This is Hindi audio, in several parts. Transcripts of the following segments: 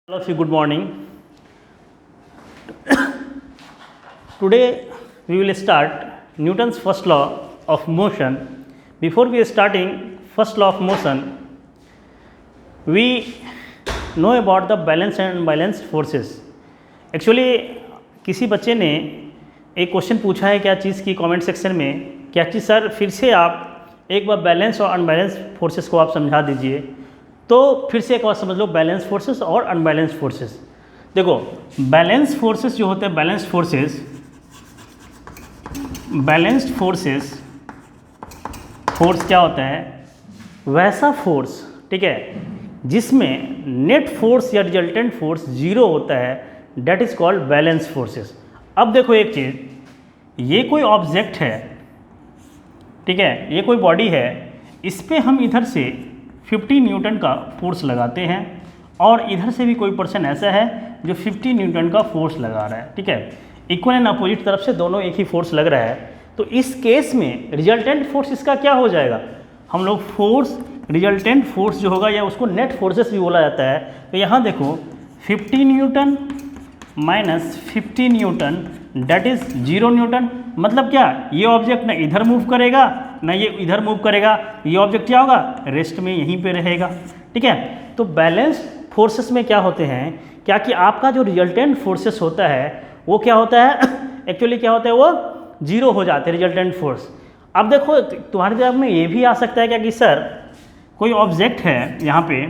All of you, good morning. Today we will start Newton's first law of motion. Before we are starting first law of motion, we know about the balanced and unbalanced forces. Actually किसी बच्चे ने एक क्वेश्चन पूछा है क्या चीज़ की कमेंट सेक्शन में, क्या चीज़ सर फिर से आप एक बार बैलेंस और अनबैलेंस फोर्सेस को आप समझा दीजिए। तो फिर से एक बार समझ लो बैलेंस फोर्सेस और अनबैलेंस फोर्सेस। देखो बैलेंस फोर्सेस जो होते हैं, बैलेंस्ड फोर्सेस फोर्स क्या होता है, वैसा फोर्स, ठीक है, जिसमें नेट फोर्स या रिजल्टेंट फोर्स जीरो होता है, that is called balance forces. अब देखो एक चीज़, ये कोई ऑब्जेक्ट है, ठीक है, ये कोई बॉडी है, इस पर हम इधर से 50 न्यूटन का फोर्स लगाते हैं और इधर से भी कोई पर्सन ऐसा है जो 50 न्यूटन का फोर्स लगा रहा है, ठीक है, इक्वल एंड अपोजिट तरफ से दोनों एक ही फोर्स लग रहा है। तो इस केस में रिजल्टेंट फोर्स इसका क्या हो जाएगा, हम लोग फोर्स रिजल्टेंट फोर्स जो होगा या उसको नेट फोर्सेस भी बोला जाता है। तो यहाँ देखो 50 newton minus 50 Newton that is 0 Newton. मतलब क्या, ये ऑब्जेक्ट ना इधर मूव करेगा ना ये इधर मूव करेगा, ये ऑब्जेक्ट क्या होगा, रेस्ट में यहीं पे रहेगा, ठीक है। तो बैलेंस्ड फोर्सेस में क्या होते हैं, क्या कि आपका जो रिजल्टेंट फोर्सेस होता है वो क्या होता है एक्चुअली क्या होता है, वो जीरो हो जाते हैं रिजल्टेंट फोर्स। अब देखो तुम्हारे दिमाग में ये भी आ सकता है क्या कि सर कोई ऑब्जेक्ट है यहाँ पे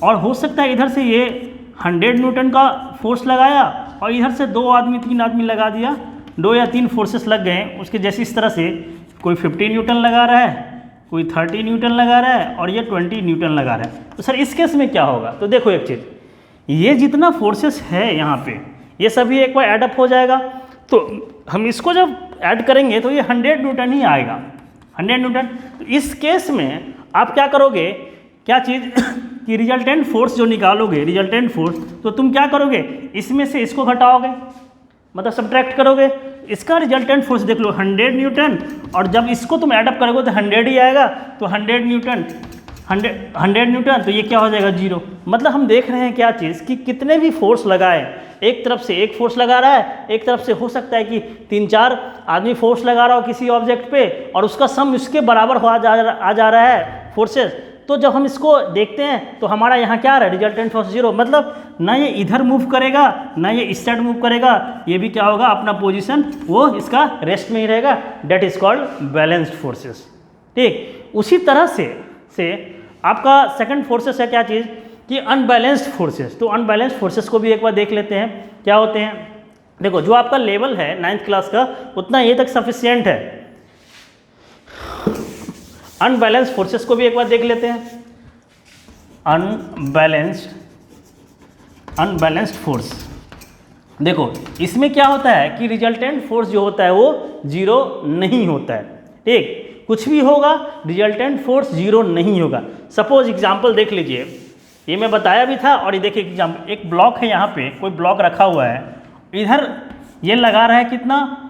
और हो सकता है इधर से ये 100 न्यूटन का फोर्स लगाया और इधर से 2 आदमी 3 आदमी लगा दिया, 2 या 3 फोर्सेस लग गए उसके जैसे। इस तरह से कोई 50 न्यूटन लगा रहा है, कोई 30 न्यूटन लगा रहा है और ये 20 न्यूटन लगा रहा है। तो सर इस केस में क्या होगा, तो देखो एक चीज़, ये जितना फोर्सेस है यहाँ पे ये सभी एक बार ऐडअप हो जाएगा। तो हम इसको जब ऐड करेंगे तो ये 100 न्यूटन ही आएगा, 100 न्यूटन। तो इस केस में आप क्या करोगे, क्या चीज़ कि रिजल्टेंट फोर्स जो निकालोगे, रिजल्टेंट फोर्स, तो तुम क्या करोगे, इसमें से इसको घटाओगे, मतलब सब्ट्रैक्ट करोगे। इसका रिजल्टेंट फोर्स देख लो 100 न्यूटन, और जब इसको तुम ऐडअप करोगे तो 100 ही आएगा। तो 100 न्यूटन 100 न्यूटन, तो ये क्या हो जाएगा, 0। मतलब हम देख रहे हैं क्या चीज़ कि कितने भी फोर्स लगाए, एक तरफ से एक फोर्स लगा रहा है, एक तरफ से हो सकता है कि 3-4 आदमी फोर्स लगा रहा हो किसी ऑब्जेक्ट पे और उसका सम इसके बराबर आ जा रहा है फोर्सेस। तो जब हम इसको देखते हैं तो हमारा यहाँ क्या आ रहा है, रिजल्टेंट फोर्स 0। मतलब ना ये इधर मूव करेगा ना ये इस साइड मूव करेगा, ये भी क्या होगा, अपना पोजीशन वो इसका रेस्ट में ही रहेगा, that is called balanced forces, ठीक। उसी तरह से आपका सेकंड फोर्सेस है क्या चीज़ कि अनबैलेंस्ड फोर्सेस। तो अनबैलेंस्ड फोर्सेस को भी एक बार देख लेते हैं क्या होते हैं। देखो जो आपका लेवल है 9th क्लास का उतना ये तक सफिशियंट है। अनबैलेंस्ड फोर्सेस को भी एक बार देख लेते हैं। अनबैलेंस्ड फोर्स, देखो इसमें क्या होता है कि रिजल्टेंट फोर्स जो होता है वो 0 नहीं होता है, ठीक। कुछ भी होगा रिजल्टेंट फोर्स 0 नहीं होगा। सपोज एग्जांपल देख लीजिए, ये मैं बताया भी था और ये देखिए एग्जाम्पल, एक ब्लॉक है, यहाँ पे कोई ब्लॉक रखा हुआ है, इधर ये लगा रहा है कितना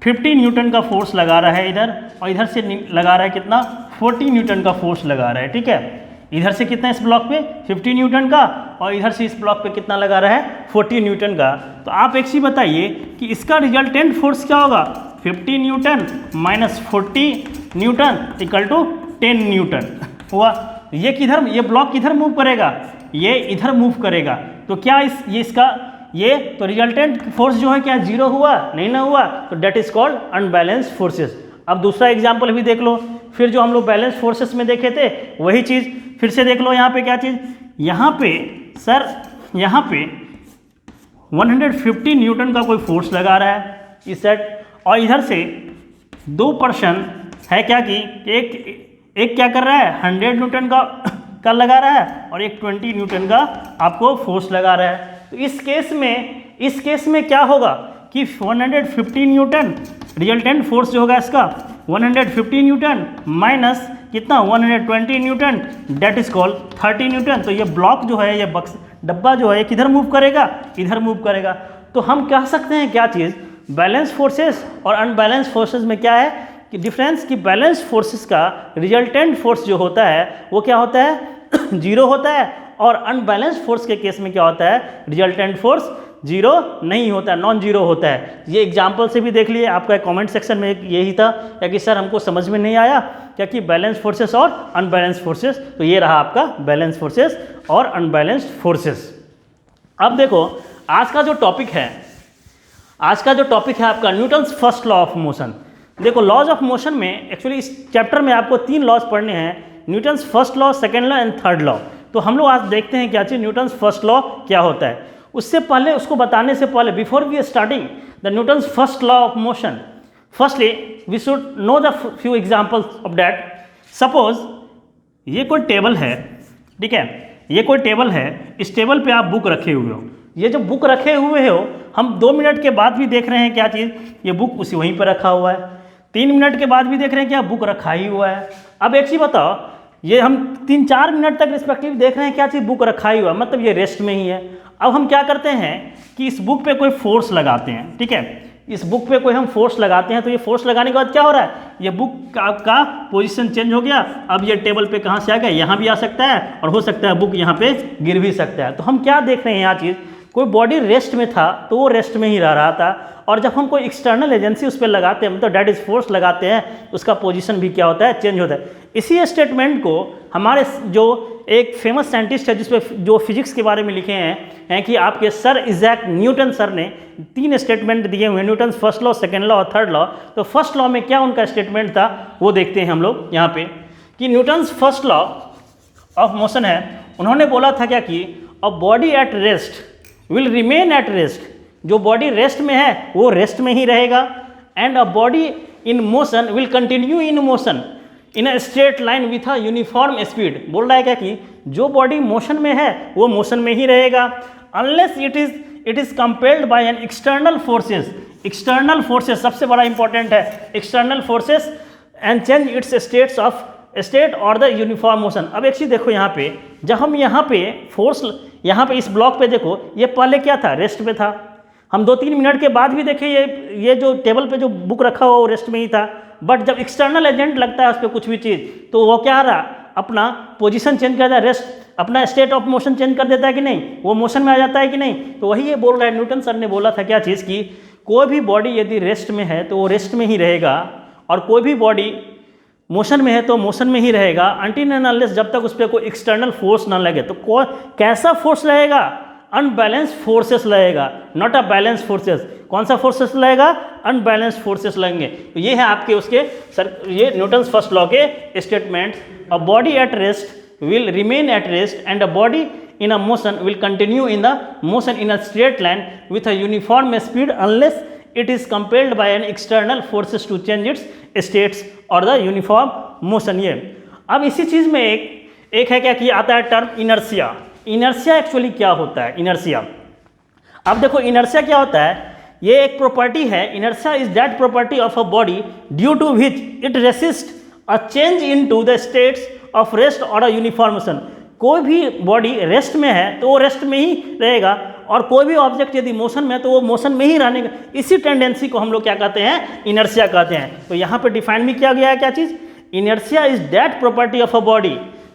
50 न्यूटन का फोर्स लगा रहा है इधर, और इधर से लगा रहा है कितना 40 न्यूटन का फोर्स लगा रहा है, ठीक है। इधर से कितना इस ब्लॉक पे 50 न्यूटन का और इधर से इस ब्लॉक पे कितना लगा रहा है 40 न्यूटन का। तो आप एक चीज़ बताइए कि इसका रिजल्टेंट फोर्स क्या होगा, 50 newton minus 40 newton equal to 10 newton हुआ। ये किधर, ये ब्लॉक किधर मूव करेगा, ये इधर मूव करेगा। तो क्या ये इसका ये तो रिजल्टेंट फोर्स जो है क्या 0 हुआ, नहीं ना हुआ, तो that is called unbalanced forces. अब दूसरा एग्जांपल भी देख लो, फिर जो हम लोग बैलेंस फोर्सेस में देखे थे वही चीज़ फिर से देख लो। यहाँ पे क्या चीज़, यहाँ पे सर यहाँ पे 150 न्यूटन का कोई फोर्स लगा रहा है इस साइड, और इधर से 2 पर्सन है क्या कि एक क्या कर रहा है 100 न्यूटन का लगा रहा है और एक 20 न्यूटन का आपको फोर्स लगा रहा है। तो इस केस में क्या होगा कि 150 न्यूटन रिजल्टेंट फोर्स जो होगा इसका 150 न्यूटन माइनस कितना 120 newton, that is called 30 newton. तो ये ब्लॉक जो है, ये बक्स डब्बा जो है किधर मूव करेगा, इधर मूव करेगा। तो हम कह सकते हैं क्या चीज़, बैलेंस फोर्सेस और अनबैलेंस फोर्सेस में क्या है कि डिफरेंस, कि बैलेंस फोर्सेस का रिजल्टेंट फोर्स जो होता है वो क्या होता है 0 होता है, और अनबैलेंस्ड फोर्स के केस में क्या होता है, रिजल्टेंट फोर्स जीरो नहीं होता है, नॉन जीरो होता है। ये एग्जाम्पल से भी देख लिए, आपका कमेंट सेक्शन में यही था क्या कि सर हमको समझ में नहीं आया क्या कि बैलेंस फोर्सेस और अनबैलेंस्ड फोर्सेस, तो ये रहा आपका बैलेंस फोर्सेस और अनबैलेंस्ड फोर्सेस। अब देखो आज का जो टॉपिक है, आपका Newton's first law of motion. देखो लॉज ऑफ मोशन में एक्चुअली इस चैप्टर में आपको 3 लॉज पढ़ने हैं, Newton's first law, second law and third law. तो हम लोग आज देखते हैं क्या चीज़ न्यूटन्स फर्स्ट लॉ क्या होता है। उससे पहले, उसको बताने से पहले, before we starting the Newton's first law of motion, firstly we should know the few examples of that. Suppose ये कोई टेबल है, ठीक है, ये कोई टेबल है, इस टेबल पे आप बुक रखे हुए हो, ये जो बुक रखे हुए हो हम 2 मिनट के बाद भी देख रहे हैं क्या चीज़, ये बुक उसी वहीं पर रखा हुआ है। 3 मिनट के बाद भी देख रहे हैं क्या, बुक रखा ही हुआ है। अब एक चीज़ बताओ, ये हम 3-4 मिनट तक रिस्पेक्टिव देख रहे हैं क्या चीज़, बुक रखा ही हुआ, मतलब ये रेस्ट में ही है। अब हम क्या करते हैं कि इस बुक पे कोई फोर्स लगाते हैं, ठीक है, इस बुक पे कोई हम फोर्स लगाते हैं, तो ये फोर्स लगाने के बाद क्या हो रहा है, ये बुक का पोजीशन चेंज हो गया। अब ये टेबल पे कहाँ से आ गया, यहाँ भी आ सकता है और हो सकता है बुक यहाँ पे गिर भी सकता है। तो हम क्या देख रहे हैं यहाँ चीज़, कोई बॉडी रेस्ट में था तो वो रेस्ट में ही रह रहा था, और जब हम कोई एक्सटर्नल एजेंसी उस पर लगाते हैं, मतलब डेट इज फोर्स लगाते हैं, उसका पोजीशन भी क्या होता है, चेंज होता है। इसी स्टेटमेंट को हमारे जो एक फेमस साइंटिस्ट है जिसपे जो फिजिक्स के बारे में लिखे हैं कि आपके सर इजैक न्यूटन सर ने 3 स्टेटमेंट दिए हुए हैं, Newton first law, second law और थर्ड लॉ। तो फर्स्ट लॉ में क्या उनका स्टेटमेंट था वो देखते हैं हम लोग यहाँ पे, कि Newton's first law of motion है, उन्होंने बोला था क्या कि a body at rest will remain at rest, जो बॉडी रेस्ट में है वो रेस्ट में ही रहेगा, and a body in motion will continue in motion in a straight line with a uniform speed. बोल रहा है क्या कि जो बॉडी मोशन में है वो मोशन में ही रहेगा, unless it is compelled bye an external forces. External forces सबसे बड़ा इंपॉर्टेंट है, external forces and change it's state और द यूनिफॉर्म मोशन। अब एक चीज़ देखो यहाँ पे, जब हम यहाँ पे फोर्स, यहाँ पे इस ब्लॉक पे देखो, ये पहले क्या था, रेस्ट पे था। हम 2-3 मिनट के बाद भी देखें ये जो टेबल पे जो बुक रखा हुआ वो रेस्ट में ही था, बट जब एक्सटर्नल एजेंट लगता है उस पर कुछ भी चीज़, तो वो क्या रहा, अपना पोजीशन चेंज कर देता है, रेस्ट, अपना स्टेट ऑफ मोशन चेंज कर देता है कि नहीं, वो मोशन में आ जाता है कि नहीं। तो वही ये बोल रहा है, न्यूटन सर ने बोला था क्या चीज़ की, कोई भी बॉडी यदि रेस्ट में है तो वो रेस्ट में ही रहेगा, और कोई भी बॉडी मोशन में है तो मोशन में ही रहेगा, अनटिल एंड अनलेस जब तक उस पर कोई एक्सटर्नल फोर्स ना लगे। तो कैसा फोर्स लगेगा, अनबैलेंस फोर्सेस लगेगा, नॉट अ बैलेंस फोर्सेस। कौन सा फोर्सेस लगेगा, अनबैलेंस फोर्सेस लगेंगे। तो ये है आपके उसके सर, ये न्यूटन्स फर्स्ट लॉ के statement. A body at rest will remain at rest and a body in a motion will continue in the motion in a straight line with a uniform speed unless it is compelled by an external forces to change its states or the uniform motion। ये अब इसी चीज़ में एक है क्या कि आता है टर्म इनर्शिया। इनर्शिया एक्चुअली क्या होता है, इनर्शिया, अब देखो इनर्शिया क्या होता है, ये एक प्रॉपर्टी है। Inertia is that property of a body due to which it resist a change in to the states of rest और अ यूनिफॉर्म मोशन। कोई भी बॉडी रेस्ट में है तो वो रेस्ट में ही रहेगा, और कोई भी ऑब्जेक्ट यदि मोशन में है तो वो मोशन में ही रहने का, इसी टेंडेंसी को हम लोग क्या कहते हैं, इनर्शिया कहते हैं। तो यहाँ पे डिफाइन भी किया गया है क्या चीज़, inertia is that property of a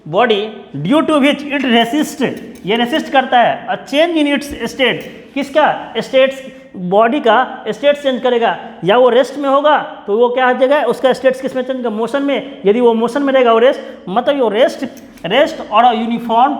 body due to which it resist, ये रेसिस्ट करता है a change in its state. किसका स्टेट्स, बॉडी का स्टेट चेंज करेगा, या वो रेस्ट में होगा तो वो क्या जगह उसका स्टेट्स किस में चेंज करेगा, मोशन में। यदि वो मोशन में रहेगा वो रेस्ट, मतलब वो रेस्ट और यूनिफॉर्म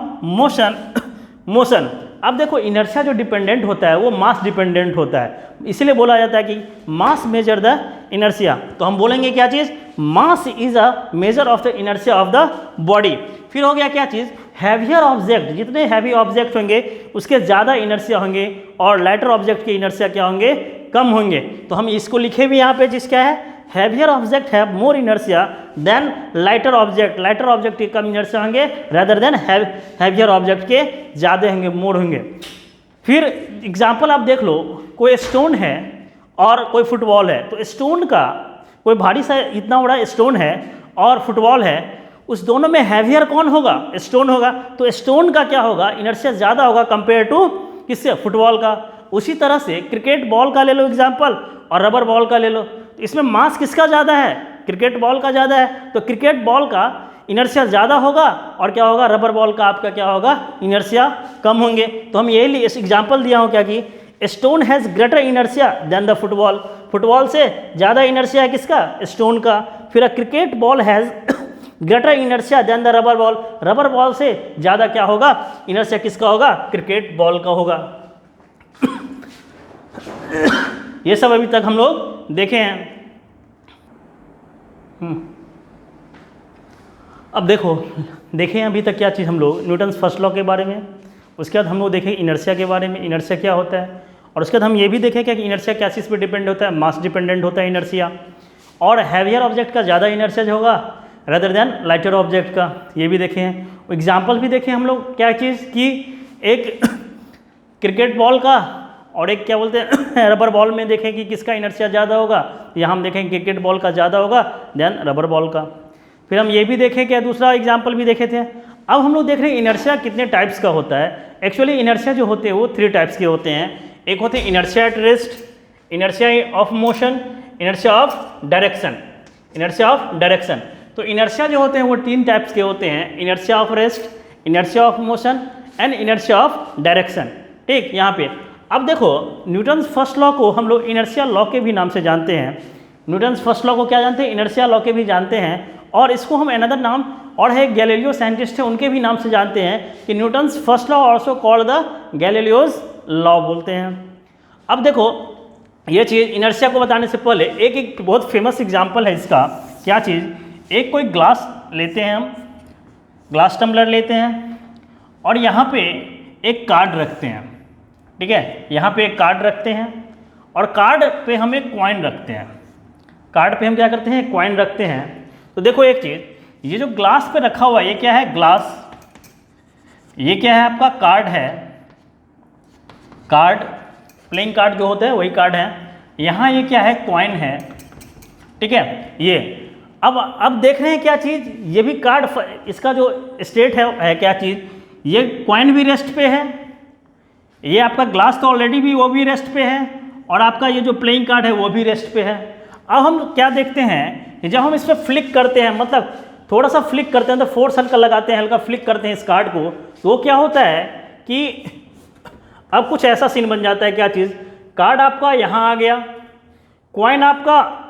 मोशन। अब देखो इनर्शिया जो डिपेंडेंट होता है वो मास डिपेंडेंट होता है, इसलिए बोला जाता है कि मास मेजर द इनर्शिया। तो हम बोलेंगे क्या चीज़, mass is a measure of the inertia of the body. फिर हो गया क्या चीज़, हैवियर ऑब्जेक्ट, जितने हैवी ऑब्जेक्ट होंगे उसके ज़्यादा इनर्शिया होंगे, और लाइटर ऑब्जेक्ट के इनर्शिया क्या होंगे, कम होंगे। तो हम इसको लिखे भी यहाँ पे, जिस क्या है, heavier object have more inertia than lighter object. Lighter object के कम इनर्शिया होंगे रेदर देन हैवियर ऑब्जेक्ट के ज़्यादा होंगे, मोर होंगे। फिर एग्जाम्पल आप देख लो, कोई स्टोन है और कोई फुटबॉल है, तो स्टोन का कोई भारी सा इतना बड़ा स्टोन है और फुटबॉल है, उस दोनों में हैवियर कौन होगा, स्टोन होगा। तो स्टोन का क्या होगा, इनर्शिया ज़्यादा होगा कंपेयर टू किससे, फुटबॉल का। उसी तरह से क्रिकेट बॉल का ले लो एग्जाम्पल, और रबर बॉल का ले लो, तो इसमें मास किसका ज़्यादा है, क्रिकेट बॉल का ज़्यादा है। तो क्रिकेट बॉल का इनर्शिया ज़्यादा होगा और क्या होगा, रबर बॉल का आपका क्या होगा, इनर्शिया कम होंगे। तो हम यही इस एग्जाम्पल दिया हूँ क्या कि stone has greater inertia than the football, football से ज़्यादा इनर्शिया है किसका, स्टोन का। फिर cricket ball has greater inertia than the rubber ball, rubber ball से ज़्यादा क्या होगा, इनर्शिया किसका होगा, क्रिकेट बॉल का होगा। ये सब अभी तक हम लोग देखे हैं। अब देखो देखें अभी तक क्या चीज़ हम लोग, न्यूटन्स फर्स्ट लॉ के बारे में, उसके बाद हम लोग देखें इनर्शिया के बारे में, इनर्शिया क्या होता है, और उसके बाद हम ये भी देखें क्या कि इनर्शिया क्या चीज़ पे डिपेंड होता है, मास डिपेंडेंट होता है इनर्शिया, और हैवियर ऑब्जेक्ट का ज़्यादा इनर्शिया होगा रदर देन लाइटर ऑब्जेक्ट का, ये भी देखे हैं। एग्जाम्पल भी देखें हम लोग क्या चीज़ कि एक क्रिकेट बॉल का और एक क्या बोलते हैं रबर बॉल में देखें कि किसका इनर्शिया ज़्यादा होगा, यहाँ हम देखें क्रिकेट बॉल का ज़्यादा होगा देन रबर बॉल का। फिर हम ये भी देखें क्या, दूसरा एग्जाम्पल भी देखे थे। अब हम लोग देख रहे हैं इनर्शिया कितने टाइप्स का होता है। एक्चुअली इनर्शिया जो होते हैं वो 3 टाइप्स के होते हैं। एक होते हैं inertia at rest, inertia of motion, inertia of direction, inertia of direction. तो इनर्शिया जो होते हैं वो 3 टाइप्स के होते हैं, inertia of rest, inertia of motion and inertia of direction. ठीक, यहाँ पे अब देखो न्यूटन्स फर्स्ट लॉ को हम लोग इनर्शिया लॉ के भी नाम से जानते हैं। न्यूटन्स फर्स्ट लॉ को क्या जानते हैं, इनर्शिया लॉ के भी जानते हैं, और इसको हम अनदर नाम, और है गैलीलियो साइंटिस्ट है उनके भी नाम से जानते हैं कि Newton's first law also called the Galileo's law बोलते हैं। अब देखो ये चीज़ इनर्शिया को बताने से पहले एक बहुत फेमस एग्जाम्पल है इसका। क्या चीज़, एक कोई ग्लास लेते हैं हम, ग्लास टम्बलर लेते हैं और यहाँ पे एक कार्ड रखते हैं, ठीक है, यहाँ पे एक कार्ड रखते हैं और कार्ड पे हम एक कॉइन रखते हैं, कार्ड पे हम क्या करते हैं, कॉइन रखते हैं। तो देखो एक चीज़, ये जो ग्लास पे रखा हुआ है ये क्या है, ग्लास, ये क्या है आपका कार्ड है, कार्ड प्लेइंग कार्ड जो होता है वही कार्ड है। यहाँ ये क्या है, कॉइन है, ठीक है। ये अब देख रहे हैं क्या चीज़, ये भी कार्ड, इसका जो स्टेट है क्या चीज़, ये कॉइन भी रेस्ट पे है, ये आपका ग्लास तो ऑलरेडी भी वो भी रेस्ट पे है, और आपका ये जो प्लेइंग कार्ड है वो भी रेस्ट पे है। अब हम क्या देखते हैं कि जब हम इस पर फ्लिक करते हैं, मतलब थोड़ा सा फ्लिक करते हैं, तो फोर्स हल्का लगाते हैं, हल्का फ्लिक करते हैं इस कार्ड को, तो वो क्या होता है कि अब कुछ ऐसा सीन बन जाता है। क्या चीज़, कार्ड आपका यहाँ आ गया, कॉइन आपका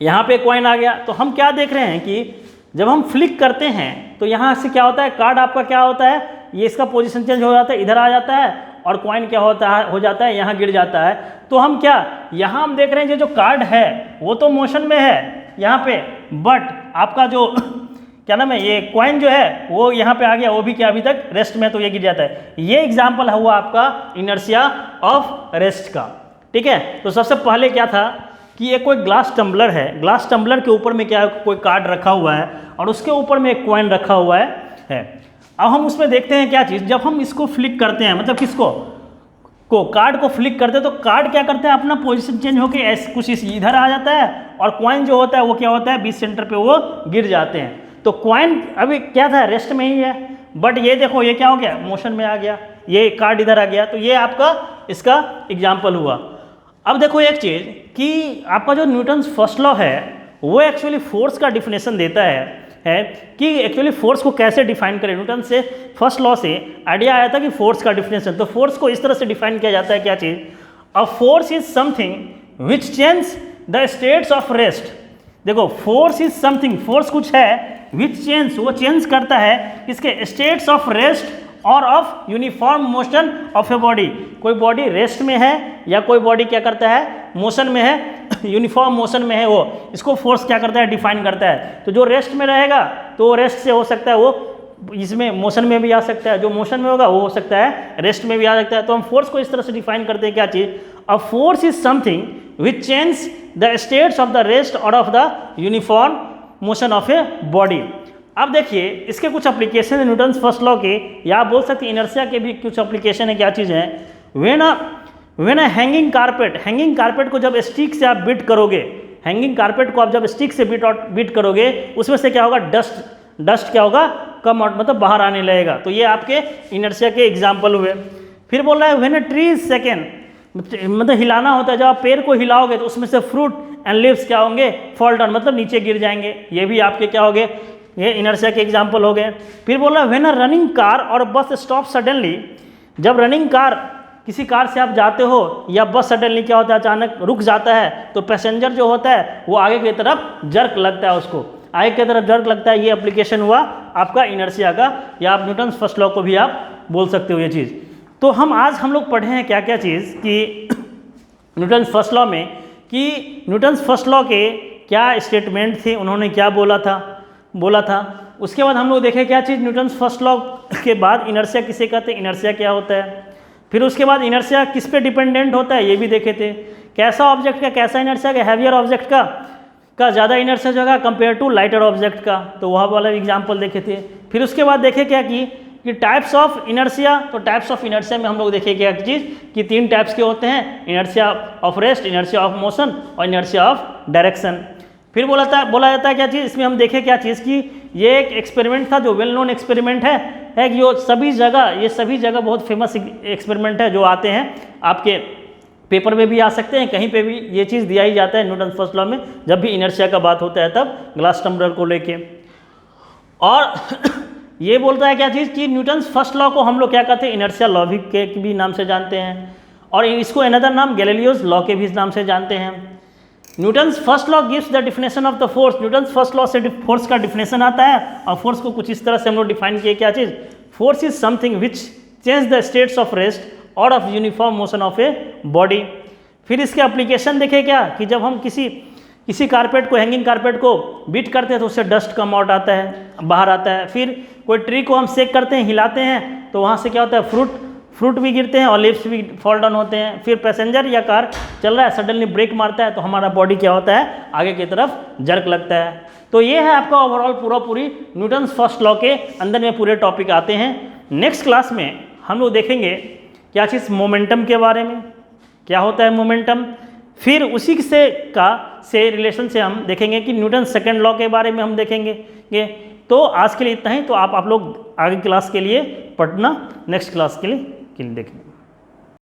यहाँ पे कॉइन आ गया। तो हम क्या देख रहे हैं कि जब हम फ्लिक करते हैं तो यहाँ से क्या होता है, कार्ड आपका क्या होता है, ये इसका पोजीशन चेंज हो जाता है, इधर आ जाता है, और कॉइन क्या होता है, हो जाता है यहाँ गिर जाता है। तो हम क्या, यहाँ हम देख रहे हैं ये जो कार्ड है वो तो मोशन में है यहाँ पे, बट आपका जो क्या नाम है, ये कॉइन जो है वो यहाँ पे आ गया, वो भी क्या अभी तक रेस्ट में, तो ये गिर जाता है। ये एग्जाम्पल हुआ आपका इनर्शिया ऑफ रेस्ट का, ठीक है। तो सबसे पहले क्या था कि ये कोई ग्लास टम्बलर है, ग्लास टम्बलर के ऊपर में क्या है, कोई कार्ड रखा हुआ है और उसके ऊपर में एक कॉइन रखा हुआ है। अब हम उसमें देखते हैं क्या चीज़, जब हम इसको फ्लिक करते हैं, मतलब किसको को कार्ड को फ्लिक करते हैं, तो कार्ड क्या करते हैं, अपना पोजीशन चेंज होकर ऐसे कुछ इधर आ जाता है, और कॉइन जो होता है वो क्या होता है, बीच सेंटर पे वो गिर जाते हैं। तो कॉइन अभी क्या था, रेस्ट में ही है, बट ये देखो ये क्या हो गया, मोशन में आ गया, ये कार्ड इधर आ गया। तो ये आपका इसका एग्जाम्पल हुआ। अब देखो एक चीज़ कि आपका जो न्यूटन्स फर्स्ट लॉ है वो एक्चुअली फोर्स का डिफिनेशन देता है कि एक्चुअली फोर्स को कैसे डिफाइन करें। न्यूटन से फर्स्ट लॉ से आइडिया आया था कि फोर्स का डिफिनेशन, तो फोर्स को इस तरह से डिफाइन किया जाता है। क्या चीज़, a force is something which change the states of rest. देखो फोर्स इज समथिंग, फोर्स कुछ है, विच चेंज, वो चेंज करता है इसके स्टेट्स ऑफ रेस्ट और of uniform motion of a body. कोई बॉडी रेस्ट में है या कोई बॉडी क्या करता है, मोशन में है, यूनिफॉर्म मोशन में है, वो इसको फोर्स क्या करता है, डिफाइन करता है। तो जो रेस्ट में रहेगा तो वो रेस्ट से हो सकता है, वो इसमें मोशन में भी आ सकता है, जो मोशन में होगा वो हो सकता है रेस्ट में भी आ सकता है। तो हम फोर्स को इस तरह से डिफाइन करते हैं। क्या चीज़, a force is something which change the states of the rest और of the uniform motion of a body. अब देखिए इसके कुछ एप्लीकेशन है न्यूटन्स फर्स्ट लॉ के, या आप बोल सकते हैं इनर्शिया के भी कुछ एप्लीकेशन है। क्या चीज़ है, when a hanging carpet, hanging carpet को जब स्टिक से आप बीट करोगे, हैंगिंग कारपेट को आप जब स्टिक से बीट करोगे, उसमें से क्या होगा, डस्ट क्या होगा, कम आउट, मतलब बाहर आने लगेगा। तो ये आपके इनर्शिया के एग्जाम्पल हुए। फिर बोल रहा है when a tree is second, मतलब हिलाना होता है, जब आप पेड़ को हिलाओगे तो उसमें से फ्रूट एंड लीव्स क्या होंगे, फॉल डाउन, मतलब नीचे गिर जाएंगे। ये भी आपके क्या हो गए ये इनर्शिया के एग्जाम्पल हो गए। फिर बोला व्हेन अ रनिंग कार और बस स्टॉप सडनली, जब रनिंग कार, किसी कार से आप जाते हो या बस सडनली क्या होता है, अचानक रुक जाता है, तो पैसेंजर जो होता है वो आगे की तरफ जर्क लगता है, उसको आगे की तरफ जर्क लगता है। ये एप्लीकेशन हुआ आपका इनर्शिया का, या आप न्यूटन्स फर्स्ट लॉ को भी आप बोल सकते हो ये चीज़। तो हम लोग पढ़े हैं क्या क्या चीज़ कि न्यूटन्स फर्स्ट लॉ में, कि न्यूटन्स फर्स्ट लॉ के क्या स्टेटमेंट थे, उन्होंने क्या बोला था। उसके बाद हम लोग देखें क्या चीज़, न्यूटन्स फर्स्ट लॉ के बाद इनर्शिया किसे कहते हैं, इनर्शिया क्या होता है। फिर उसके बाद इनर्शिया किस पे डिपेंडेंट होता है ये भी देखे थे, कैसा ऑब्जेक्ट का कैसा इनर्शिया का, हैवियर ऑब्जेक्ट का ज़्यादा इनर्शिया जो है कंपेयर टू लाइटर ऑब्जेक्ट का, तो वह वाला एग्जाम्पल देखे थे। फिर उसके बाद देखे क्या कि टाइप्स ऑफ इनर्शिया, तो टाइप्स ऑफ इनर्शिया में हम लोग देखे क्या चीज़ कि 3 टाइप्स के होते हैं, inertia of rest, inertia of motion और इनर्शिया ऑफ डायरेक्शन। फिर बोला जाता है क्या चीज़, इसमें हम देखें क्या चीज़ कि ये एक एक्सपेरिमेंट था जो वेल नोन एक्सपेरिमेंट है कि जो सभी जगह बहुत फेमस एक्सपेरिमेंट है, जो आते हैं आपके पेपर में भी आ सकते हैं, कहीं पे भी ये चीज़ दिया ही जाता है न्यूटन फर्स्ट लॉ में, जब भी इनर्शिया का बात होता है तब ग्लास टम्बलर को लेके। और ये बोलता है क्या चीज़ कि न्यूटन फर्स्ट लॉ को हम लोग क्या कहते हैं, इनर्शिया लॉ भी के भी नाम से जानते हैं, और इसको अनदर नाम गैलीलियोज लॉ के भी नाम से जानते हैं। Newton's first law gives the definition of the force, Newton's first law से फोर्स का डिफिनेशन आता है, और फोर्स को कुछ इस तरह से हम लोग डिफाइन किए क्या चीज़, force is something which change the states of rest और of uniform motion of a body. फिर इसके एप्लीकेशन देखे क्या कि जब हम किसी कारपेट को, हैंगिंग कारपेट को बीट करते हैं तो उससे डस्ट कम आउट आता है, बाहर आता है। फिर कोई ट्री को हम शेक करते हैं, हिलाते हैं, तो वहाँ से क्या होता है, फ्रूट भी गिरते हैं और लीव्स भी फॉल डाउन होते हैं। फिर पैसेंजर या कार चल रहा है, सडनली ब्रेक मारता है, तो हमारा बॉडी क्या होता है, आगे की तरफ जर्क लगता है। तो ये है आपका ओवरऑल पूरी न्यूटन्स फर्स्ट लॉ के अंदर में पूरे टॉपिक आते हैं। नेक्स्ट क्लास में हम लोग देखेंगे क्या चीज़, मोमेंटम के बारे में, क्या होता है मोमेंटम। फिर उसी से रिलेशन से हम देखेंगे कि न्यूटन सेकंड लॉ के बारे में हम देखेंगे। तो आज के लिए इतना ही, तो आप लोग आगे क्लास के लिए पढ़ना, नेक्स्ट क्लास के लिए देखेंगे।